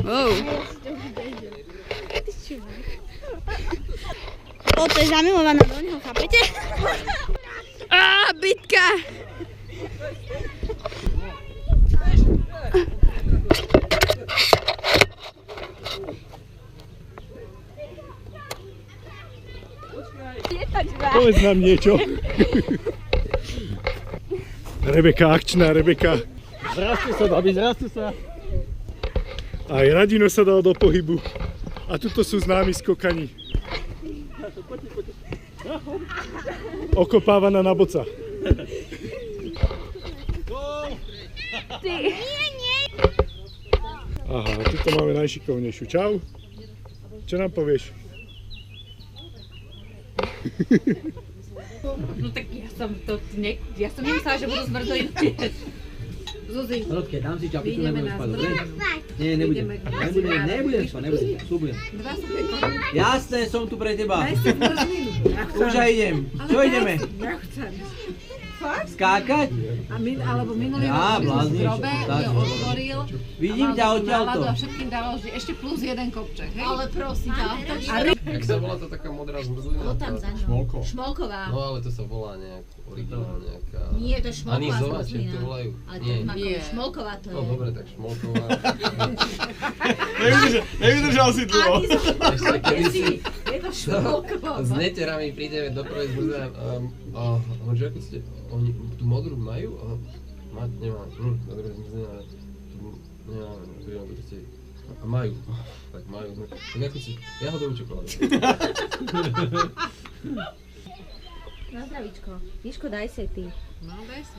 Oh. To je zamilovaná do neho, chápete? Á, bitka! Povedz nám niečo. Rebeka, akčná Rebeka. Zrastu sa, babi, zrastu sa. Aj Radino sa dal do pohybu. A tuto sú známi skokani. Okopávaná na boca. Aha, tuto máme najšikovnejšiu. Čau. Čo nám povieš? No tak ja som nemyslela, že budú zmrzliny. Zuzi, Rodke, dám si čapicu, Ideme nebudem na spať, dobre? zmrzlinu. Nie, nebudem. Nebudem spať, slúbujem. 2 sú pekné. Jasné, som tu pre teba. Daj si zmrzlinu. Už aj idem. Čo ideme? Nechcem. Fakt? Skákať? Alebo minulý Á, rok blázniš, v Strobe tak. je otvoril. Vidím ťa odtiaľto. A všetkým dával že ešte plus jeden kopček, hej? Ale prosím ťa, Jak sa volá to taká modrá zmrzlina? tam za ňou. Šmolko. Šmolková. No ale to sa volá nejak originálne nejaká... Nie, to je šmolková Anízová, či zmrzlina. to volajú? Ale to Nie. je maková. Nie. Šmolková to No je. dobre, tak šmolková. Nevydržal si dlho. Ešte kedysi Je to šmolková. s neterami prídeme do prvej zmrzliny a že ako ste, oni tú modrú majú? Mať nemá, na druhej zmrzliny, ale tu nemáme, prídeme do ste, a majú, tak majú, tak ako si, jahodovú čokoládu. Na zdravíčko. Miško, daj si ty. No, daj si.